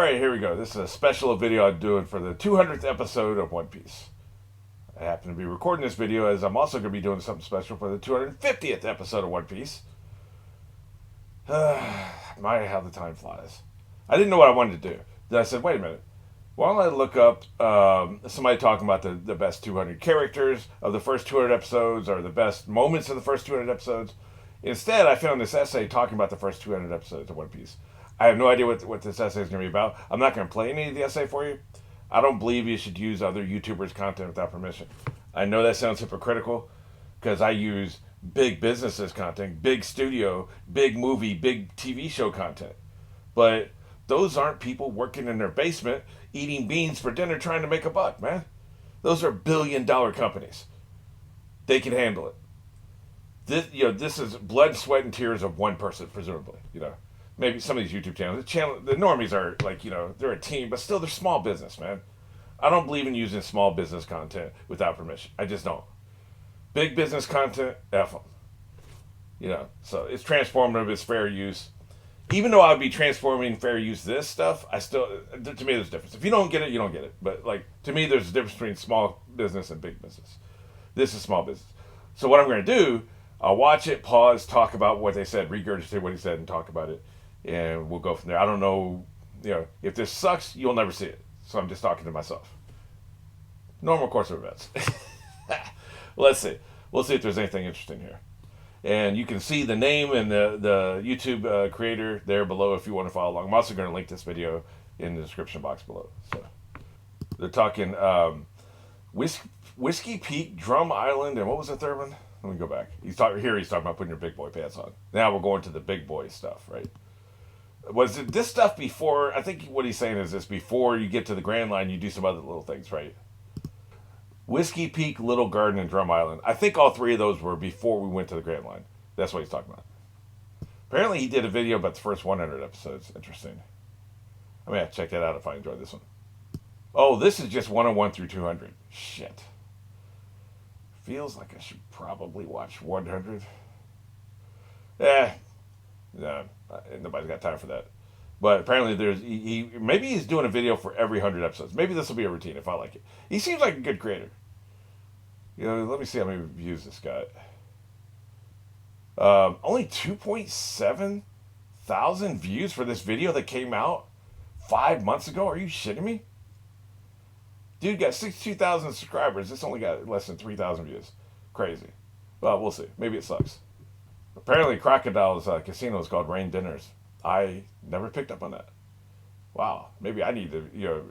Alright, here we go. This is a special video I'm doing for the 200th episode of One Piece. I happen to be recording this video as I'm also going to be doing something special for the 250th episode of One Piece. My, how the time flies. I didn't know what I wanted to do. Then I said, wait a minute. Why don't I look up somebody talking about the best 200 characters of the first 200 episodes or the best moments of the first 200 episodes? Instead, I found this essay talking about the first 200 episodes of One Piece. I have no idea what this essay is going to be about. I'm not going to play any of the essay for you. I don't believe you should use other YouTubers' content without permission. I know that sounds hypocritical because I use big businesses content, big studio, big movie, big TV show content. But those aren't people working in their basement eating beans for dinner trying to make a buck, man. Those are billion-dollar companies. They can handle it. This is blood, sweat, and tears of one person, presumably. Maybe some of these YouTube channels. The normies are they're a team, but still they're small business, man. I don't believe in using small business content without permission. I just don't. Big business content, F them. So it's transformative, it's fair use. Even though I would be transforming fair use this stuff, to me there's a difference. If you don't get it, you don't get it. But to me there's a difference between small business and big business. This is small business. So what I'm going to do, I'll watch it, pause, talk about what they said, regurgitate what he said, and talk about it. And we'll go from there. I don't know, if this sucks, you'll never see it. So I'm just talking to myself. Normal course of events. Let's see. We'll see if there's anything interesting here. And you can see the name and the YouTube creator there below if you want to follow along. I'm also going to link this video in the description box below. So they're talking Whiskey Peak, Drum Island, and what was the third one? Let me go back. He's talking about putting your big boy pants on. Now we're going to the big boy stuff, right? Was it this stuff before? I think what he's saying is this: before you get to the Grand Line, you do some other little things, right? Whiskey Peak, Little Garden, and Drum Island. I think all three of those were before we went to the Grand Line. That's what he's talking about. Apparently, he did a video about the first 100 episodes. Interesting. I may have to check that out if I enjoy this one. Oh, this is just 101 through 200. Shit. Feels like I should probably watch 100. No, nobody's got time for that. But apparently maybe he's doing a video for every 100 episodes. Maybe this will be a routine if I like it. He seems like a good creator. Let me see how many views this got. Only 2.7 thousand views for this video that came out 5 months ago. Are you shitting me? Dude got 62,000 subscribers. This only got less than 3,000 views. Crazy. Well, we'll see. Maybe it sucks. Apparently, Crocodile's casino is called Rain Dinners. I never picked up on that. Wow. Maybe I need to,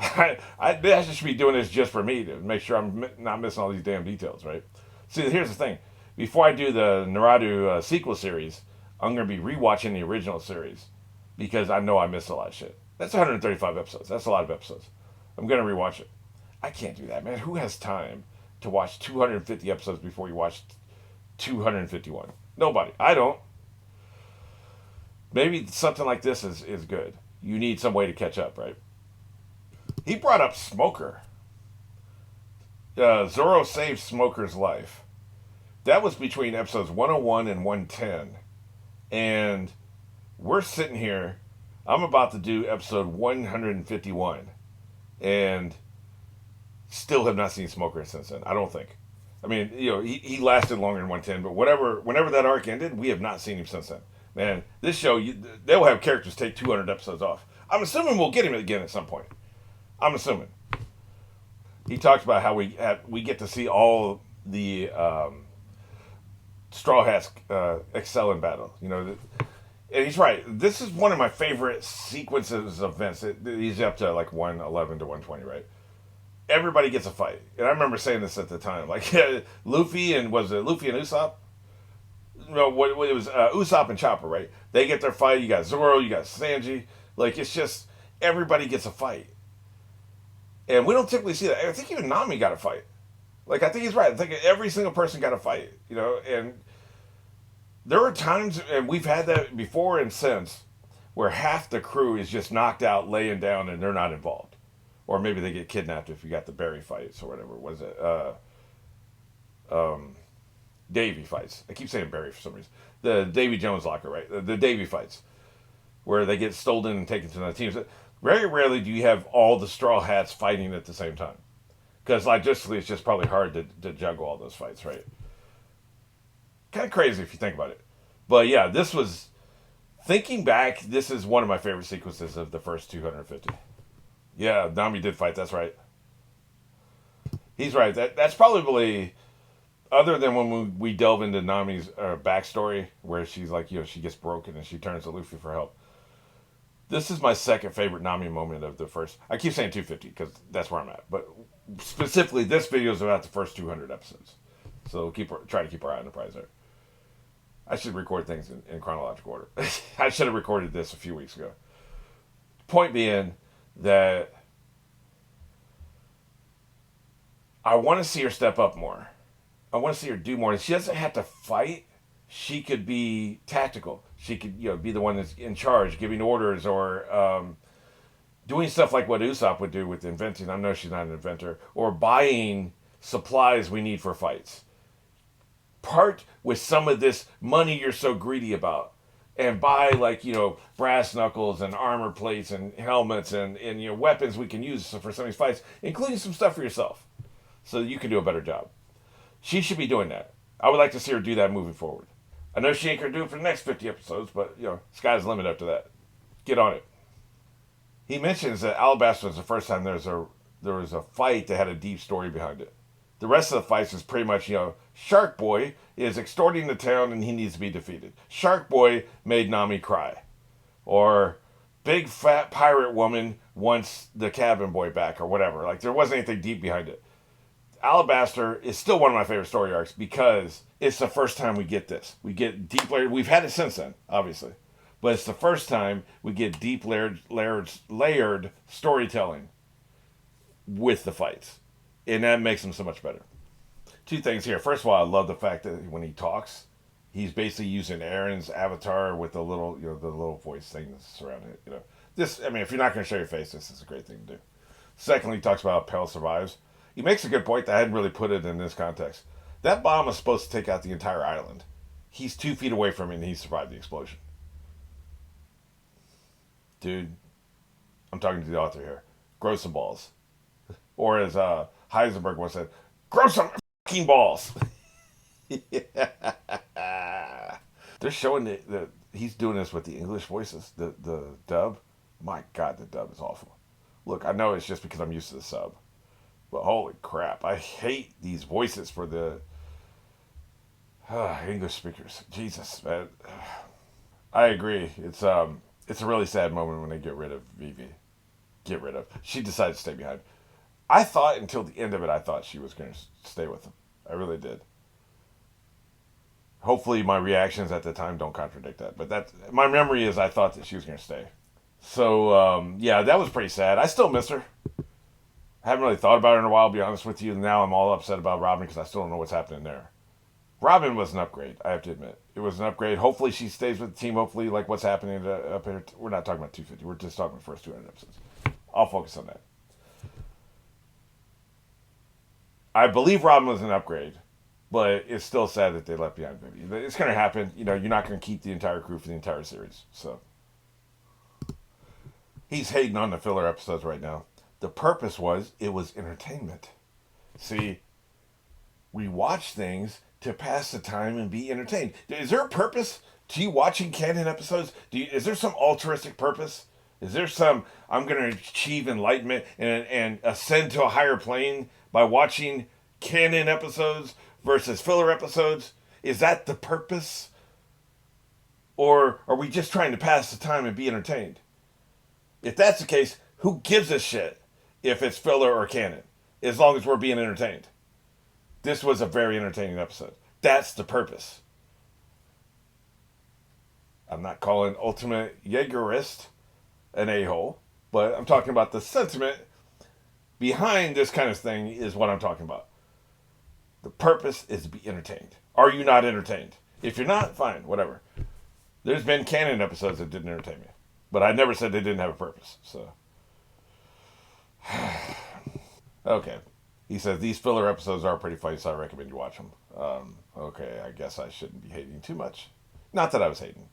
I should be doing this just for me to make sure I'm not missing all these damn details, right? See, here's the thing. Before I do the Naruto sequel series, I'm going to be rewatching the original series because I know I missed a lot of shit. That's 135 episodes. That's a lot of episodes. I'm going to rewatch it. I can't do that, man. Who has time to watch 250 episodes before you watch 251? Nobody. I don't. Maybe something like this is good. You need some way to catch up, right? He brought up Smoker. Zoro saved Smoker's life. That was between episodes 101 and 110. And we're sitting here. I'm about to do episode 151. And still have not seen Smoker since then. I don't think. I mean, he lasted longer than 110, but whenever that arc ended, we have not seen him since then. Man, this show, they'll have characters take 200 episodes off. I'm assuming we'll get him again at some point. I'm assuming. He talks about how we get to see all the Straw Hats excel in battle. And he's right. This is one of my favorite sequences of events. He's up to like 111 to 120, right? Everybody gets a fight. And I remember saying this at the time. Like, Luffy and Usopp? No, it was Usopp and Chopper, right? They get their fight. You got Zoro, you got Sanji. Like, it's just, everybody gets a fight. And we don't typically see that. I think even Nami got a fight. Like, I think he's right. I think every single person got a fight, and there are times, and we've had that before and since, where half the crew is just knocked out, laying down, and they're not involved. Or maybe they get kidnapped if you got the Berry fights or whatever. What is it? Davy fights. I keep saying Berry for some reason. The Davy Jones locker, right? The Davy fights. Where they get stolen and taken to another team. Very rarely do you have all the Straw Hats fighting at the same time. Because logistically, it's just probably hard to juggle all those fights, right? Kind of crazy if you think about it. But yeah, this was, thinking back, this is one of my favorite sequences of the first 250. Yeah, Nami did fight, that's right. He's right. That's probably, other than when we delve into Nami's backstory, where she's like, she gets broken and she turns to Luffy for help. This is my second favorite Nami moment of the first. I keep saying 250 because that's where I'm at, but specifically, this video is about the first 200 episodes. So try to keep our eye on the prize there. I should record things in chronological order. I should have recorded this a few weeks ago. Point being that I want to see her step up more. I want to see her do more. She doesn't have to fight. She could be tactical. She could, be the one that's in charge, giving orders, or doing stuff like what Usopp would do with inventing. I know she's not an inventor, or buying supplies we need for fights. Part with some of this money you're so greedy about, and buy like brass knuckles and armor plates and helmets and weapons we can use for some of these fights, including some stuff for yourself, so that you can do a better job. She should be doing that. I would like to see her do that moving forward. I know she ain't gonna do it for the next 50 episodes, but sky's the limit after that. Get on it. He mentions that Alabasta was the first time there was a fight that had a deep story behind it. The rest of the fights is pretty much, Shark Boy is extorting the town and he needs to be defeated. Shark Boy made Nami cry. Or big fat pirate woman wants the cabin boy back, or whatever. Like, there wasn't anything deep behind it. Alabaster is still one of my favorite story arcs because it's the first time we get this. We get deep layered. We've had it since then, obviously, but it's the first time we get deep layered storytelling with the fights, and that makes them so much better. Two things here. First of all, I love the fact that when he talks, he's basically using Aaron's avatar with the little, the little voice thing that's surrounding it. This. I mean, if you're not going to show your face, this is a great thing to do. Secondly, he talks about how Pell survives. He makes a good point that I hadn't really put it in this context. That bomb was supposed to take out the entire island. He's 2 feet away from it and he survived the explosion. Dude, I'm talking to the author here. Grow some balls. Or as Heisenberg once said, grow some fucking balls. They're showing that he's doing this with the English voices, the dub. My God, the dub is awful. Look, I know it's just because I'm used to the sub. But holy crap, I hate these voices for the English speakers. Jesus, man. I agree. It's a really sad moment when they get rid of Vivi. Get rid of. She decided to stay behind. I thought until the end of it, I thought she was going to stay with him. I really did. Hopefully, my reactions at the time don't contradict that. But my memory is I thought that she was going to stay. So yeah, that was pretty sad. I still miss her. I haven't really thought about it in a while, to be honest with you. Now I'm all upset about Robin because I still don't know what's happening there. Robin was an upgrade, I have to admit. It was an upgrade. Hopefully she stays with the team. Hopefully, like what's happening up here. We're not talking about 250. We're just talking about the first 200 episodes. I'll focus on that. I believe Robin was an upgrade, but it's still sad that they left behind Vivi. It's going to happen. You're not going to keep the entire crew for the entire series. So he's hating on the filler episodes right now. The purpose was it was entertainment. See, we watch things to pass the time and be entertained. Is there a purpose to you watching canon episodes? Is there some altruistic purpose? Is there some I'm going to achieve enlightenment and ascend to a higher plane by watching canon episodes versus filler episodes? Is that the purpose? Or are we just trying to pass the time and be entertained? If that's the case, who gives a shit if it's filler or canon, as long as we're being entertained? This was a very entertaining episode. That's the purpose. I'm not calling Ultimate Jaegerist an a-hole, but I'm talking about the sentiment behind this kind of thing is what I'm talking about. The purpose is to be entertained. Are you not entertained? If you're not, fine, whatever. There's been canon episodes that didn't entertain me, but I never said they didn't have a purpose, so... Okay. He says, these filler episodes are pretty funny, so I recommend you watch them. Okay, I guess I shouldn't be hating too much. Not that I was hating.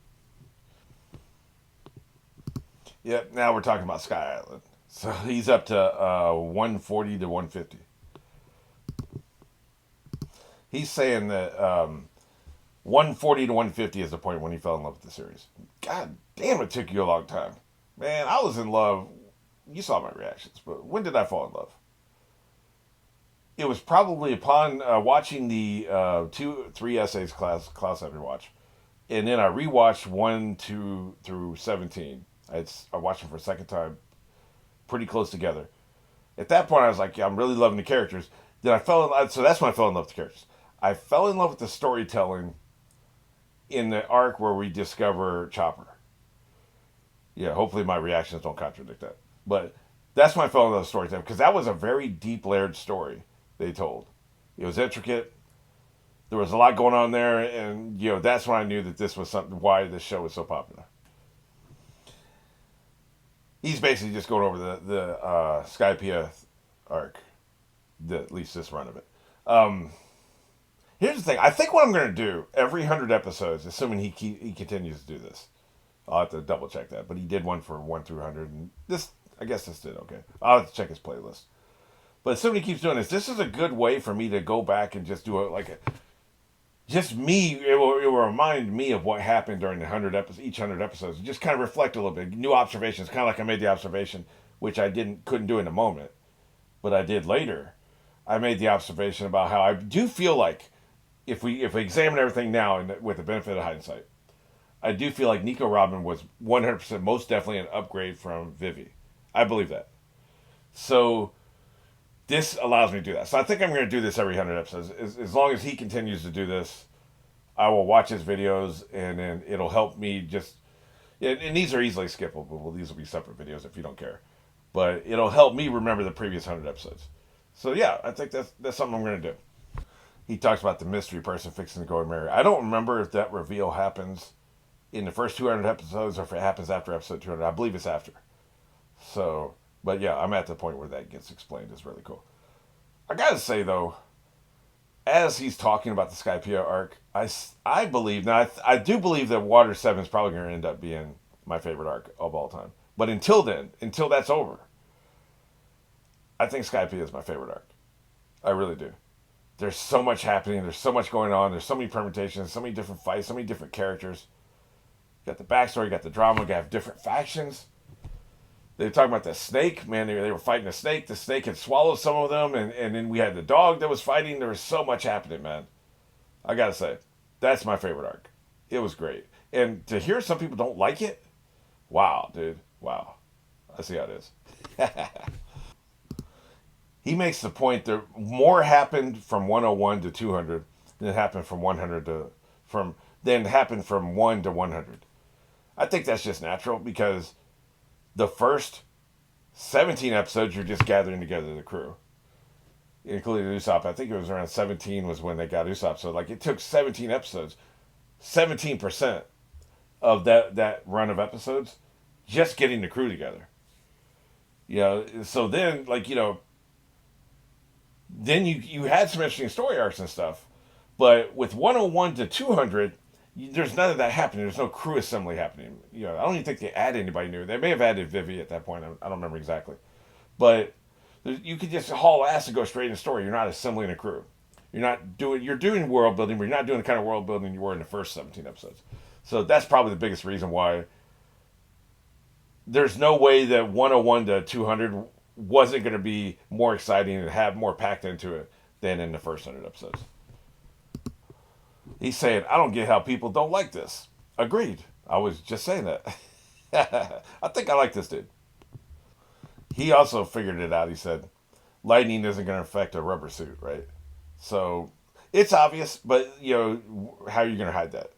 Yep. Now we're talking about Sky Island. So he's up to 140 to 150. He's saying that 140 to 150 is the point when he fell in love with the series. God damn, it took you a long time. Man, I was in love. You saw my reactions, but when did I fall in love? It was probably upon watching the 2, 3 essays class had me watch, and then I rewatched 1, 2 through 17. I watched them for a second time, pretty close together. At that point, I was like, yeah, I'm really loving the characters. Then I fell in love. So that's when I fell in love with the characters. I fell in love with the storytelling in the arc where we discover Chopper. Yeah, hopefully my reactions don't contradict that. But that's when I fell in love with storytelling because that was a very deep layered story they told. It was intricate. There was a lot going on there, and that's when I knew that this was something. Why this show was so popular. He's basically just going over the Skypiea arc, at least this run of it. Here's the thing. I think what I'm going to do every 100 episodes, assuming he continues to do this, I'll have to double check that. But he did one for 1 through 100, and I guess this did okay. I'll have to check his playlist. But assuming he keeps doing this, this is a good way for me to go back and just do just me. It will remind me of what happened during each 100 episodes. Just kind of reflect a little bit, new observations. Kind of like I made the observation, which I couldn't do in the moment, but I did later. I made the observation about how I do feel like if we examine everything now and with the benefit of hindsight, I do feel like Nico Robin was 100% most definitely an upgrade from Vivi. I believe that. So this allows me to do that. So I think I'm going to do this every 100 episodes. As long as he continues to do this, I will watch his videos and then it'll help me just. And these are easily skippable. Well, these will be separate videos if you don't care. But it'll help me remember the previous 100 episodes. So yeah, I think that's something I'm going to do. He talks about the mystery person fixing to go and marry. I don't remember if that reveal happens in the first 200 episodes or if it happens after episode 200. I believe it's after. So, but yeah, I'm at the point where that gets explained. It's really cool. I gotta say though, as he's talking about the Skypiea arc, I believe now I do believe that Water 7 is probably going to end up being my favorite arc of all time. But until then, until that's over, I think Skypiea is my favorite arc. I really do. There's so much happening. There's so much going on. There's so many permutations, so many different fights, so many different characters. You got the backstory, you got the drama, you got different factions. They were talking about the snake. Man, they were fighting a snake. The snake had swallowed some of them, and then we had the dog that was fighting. There was so much happening, man. I gotta say, that's my favorite arc. It was great. And to hear some people don't like it, wow, dude. Wow. I see how it is. He makes the point that more happened from 101 to 200 than happened from 100 to than happened from 1 to 100. I think that's just natural because the first 17 episodes you're just gathering together the crew, including Usopp. I think it was around 17 was when they got Usopp. So like it took 17 episodes, 17% of that run of episodes, just getting the crew together. So then then you had some interesting story arcs and stuff, but with 101 to 200, there's none of that happening. There's no crew assembly happening. I don't even think they add anybody new. They may have added Vivi at that point. I don't remember exactly, but you could just haul ass and go straight into story. You're not assembling a crew. You're doing world building, but you're not doing the kind of world building you were in the first 17 episodes. So that's probably the biggest reason why there's no way that 101 to 200 wasn't going to be more exciting and have more packed into it than in the first 100 episodes. He's saying, I don't get how people don't like this. Agreed. I was just saying that. I think I like this dude. He also figured it out. He said, lightning isn't going to affect a rubber suit, right? So it's obvious, but how are you going to hide that?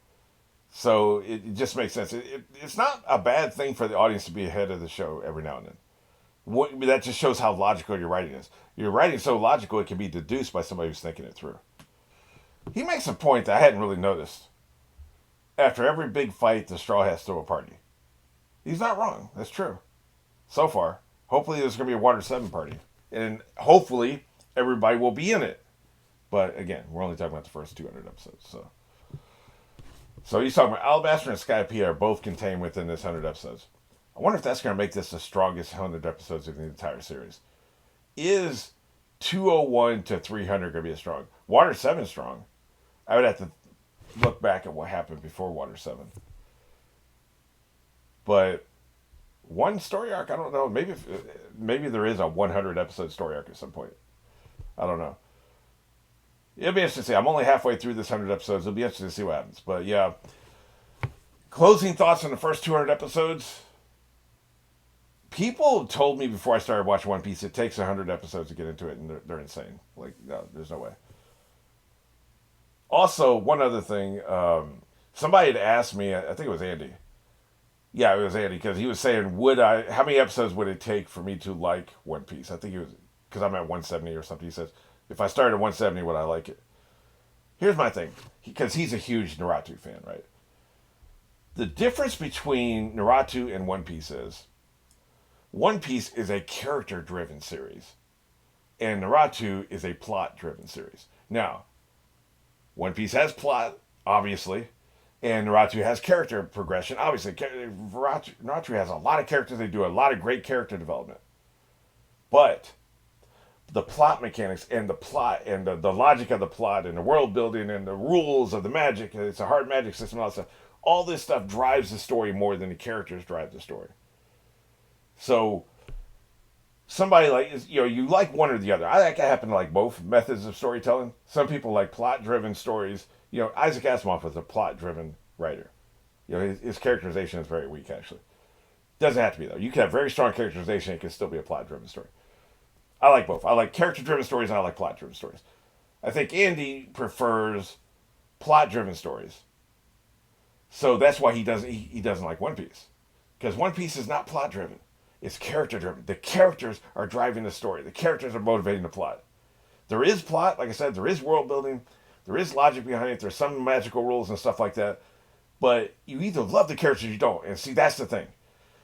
So it just makes sense. It's not a bad thing for the audience to be ahead of the show every now and then. That just shows how logical your writing is. Your writing is so logical it can be deduced by somebody who's thinking it through. He makes a point that I hadn't really noticed. After every big fight, the Straw Hats throw a party. He's not wrong. That's true. So far. Hopefully there's going to be a Water 7 party. And hopefully everybody will be in it. But again, we're only talking about the first 200 episodes. So he's talking about Alabaster and Skypiea are both contained within this 100 episodes. I wonder if that's going to make this the strongest 100 episodes of the entire series. Is 201 to 300 going to be as strong? Water 7 strong. I would have to look back at what happened before Water 7. But one story arc, I don't know. Maybe there is a 100 episode story arc at some point. I don't know. It'll be interesting to see. I'm only halfway through this 100 episodes. It'll be interesting to see what happens. But yeah, closing thoughts on the first 200 episodes. People told me before I started watching One Piece it takes 100 episodes to get into it, and they're insane. Like, no, there's no way. Also, one other thing. Somebody had asked me, I think it was Andy. Yeah, it was Andy, because he was saying, how many episodes would it take for me to like One Piece? I think he was, because I'm at 170 or something. He says, if I started at 170, would I like it? Here's my thing, because he's a huge Naruto fan, right? The difference between Naruto and One Piece is, One Piece is a character-driven series, and Naruto is a plot-driven series. Now, One Piece has plot, obviously, and Naruto has character progression. Obviously, Naruto has a lot of characters. They do a lot of great character development. But the plot mechanics and the plot and the logic of the plot and the world building and the rules of the magic, it's a hard magic system and all that stuff, all this stuff drives the story more than the characters drive the story. So somebody you like one or the other. I happen to like both methods of storytelling. Some people like plot-driven stories. Isaac Asimov was a plot-driven writer. His characterization is very weak, actually. Doesn't have to be, though. You can have very strong characterization, it can still be a plot-driven story. I like both. I like character-driven stories, and I like plot-driven stories. I think Andy prefers plot-driven stories. So that's why he doesn't like One Piece. Because One Piece is not plot-driven. It's character-driven. The characters are driving the story. The characters are motivating the plot. There is plot, like I said, there is world building, there is logic behind it, there's some magical rules and stuff like that. But you either love the characters or you don't. And see, that's the thing.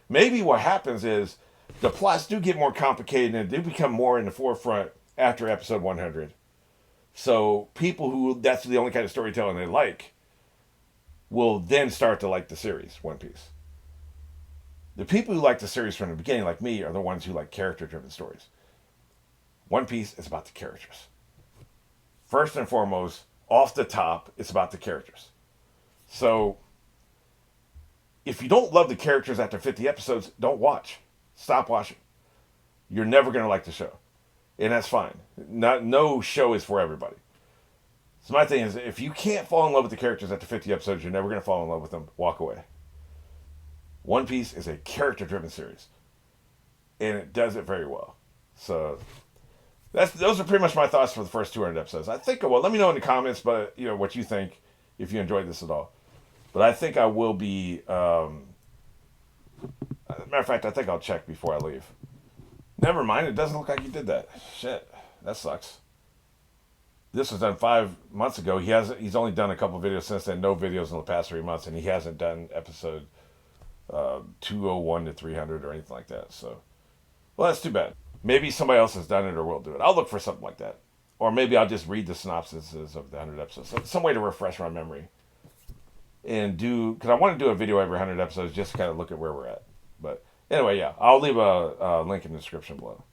Maybe what happens is the plots do get more complicated and do become more in the forefront after episode 100. So people who that's the only kind of storytelling they like will then start to like the series, One Piece. The people who like the series from the beginning, like me, are the ones who like character-driven stories. One Piece is about the characters. First and foremost, off the top, it's about the characters. So, if you don't love the characters after 50 episodes, don't watch. Stop watching. You're never going to like the show. And that's fine. No show is for everybody. So my thing is, if you can't fall in love with the characters after 50 episodes, you're never going to fall in love with them. Walk away. One Piece is a character-driven series. And it does it very well. So, those are pretty much my thoughts for the first 200 episodes. I think, let me know in the comments, but what you think, if you enjoyed this at all. But I think I will be, matter of fact, I think I'll check before I leave. Never mind, it doesn't look like you did that. Shit, that sucks. This was done 5 months ago. He's only done a couple videos since then, no videos in the past 3 months, and he hasn't done episode 201 to 300 or anything like that. So, well, that's too bad. Maybe somebody else has done it or will do it. I'll look for something like that. Or maybe I'll just read the synopsises of the 100 episodes. So, some way to refresh my memory. And because I want to do a video every 100 episodes just to kind of look at where we're at. But anyway, yeah, I'll leave a link in the description below.